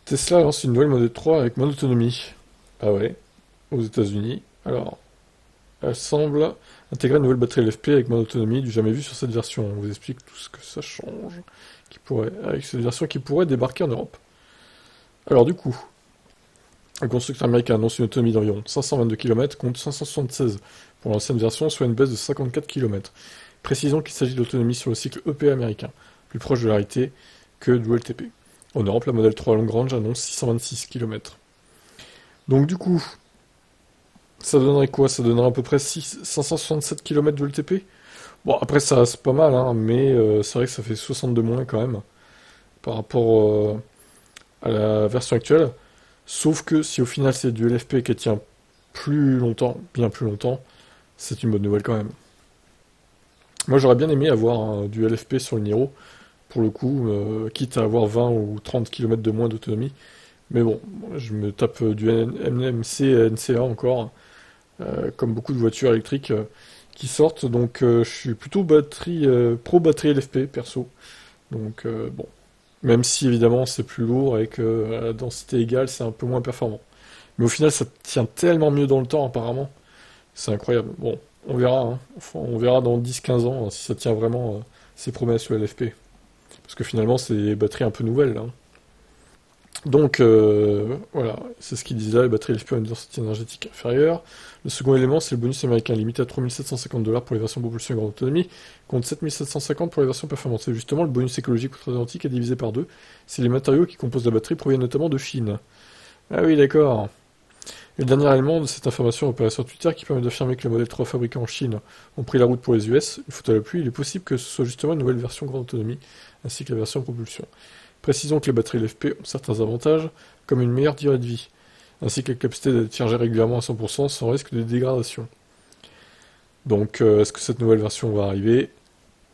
Tesla lance une nouvelle Model 3 avec moins d'autonomie. Ah ouais, aux États-Unis. Alors, elle semble intégrer une nouvelle batterie LFP avec moins d'autonomie du jamais vu sur cette version. On vous explique tout ce que ça change, avec cette version qui pourrait débarquer en Europe. Alors du coup, le constructeur américain annonce une autonomie d'environ 522 km contre 576 pour l'ancienne version, soit une baisse de 54 km. Précisons qu'il s'agit d'autonomie sur le cycle EPA américain, plus proche de l'arrêté que du LTP. En Europe, la Model 3 Long Range annonce 626 km. Donc du coup, ça donnerait quoi? Ça donnerait à peu près 567 km de LTP. Bon, après, ça reste pas mal, hein, mais c'est vrai que ça fait 62 moins quand même, par rapport à la version actuelle. Sauf que si au final c'est du LFP qui tient plus longtemps, bien plus longtemps, c'est une bonne nouvelle quand même. Moi j'aurais bien aimé avoir du LFP sur le Niro, pour le coup, quitte à avoir 20 ou 30 km de moins d'autonomie. Mais bon, je me tape du NMC et NCA encore, comme beaucoup de voitures électriques qui sortent, donc je suis plutôt pro batterie LFP perso. Donc bon, même si évidemment c'est plus lourd et que à la densité égale c'est un peu moins performant. Mais au final ça tient tellement mieux dans le temps apparemment, c'est incroyable. Bon, on verra, hein. Enfin, on verra dans 10-15 ans si ça tient vraiment ses promesses sur LFP. Parce que finalement c'est des batteries un peu nouvelles, hein. Donc voilà, c'est ce qu'il disait là, les batteries LFP ont une densité énergétique inférieure. Le second élément, c'est le bonus américain limité à 3750 $ pour les versions propulsion et grande autonomie, contre 7750 pour les versions performantes. Et justement, le bonus écologique outre-Atlantique est divisé par deux. C'est les matériaux qui composent la batterie proviennent notamment de Chine. Ah oui, d'accord. Et le dernier élément de cette information apparaît sur Twitter qui permet d'affirmer que les modèles 3 fabriqués en Chine ont pris la route pour les US. Une fois à la pluie, il est possible que ce soit justement une nouvelle version grande autonomie, ainsi que la version propulsion. Précisons que les batteries LFP ont certains avantages, comme une meilleure durée de vie, ainsi que la capacité d'être chargée régulièrement à 100% sans risque de dégradation. Donc, est-ce que cette nouvelle version va arriver?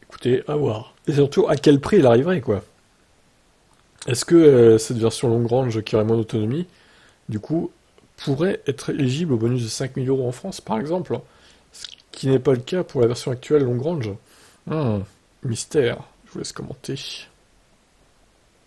Écoutez, à voir. Et surtout, à quel prix elle arriverait, quoi? Est-ce que cette version long range qui aurait moins d'autonomie, du coup, pourrait être éligible au bonus de 5000 € en France, par exemple? Ce qui n'est pas le cas pour la version actuelle long range. Mystère. Je vous laisse commenter.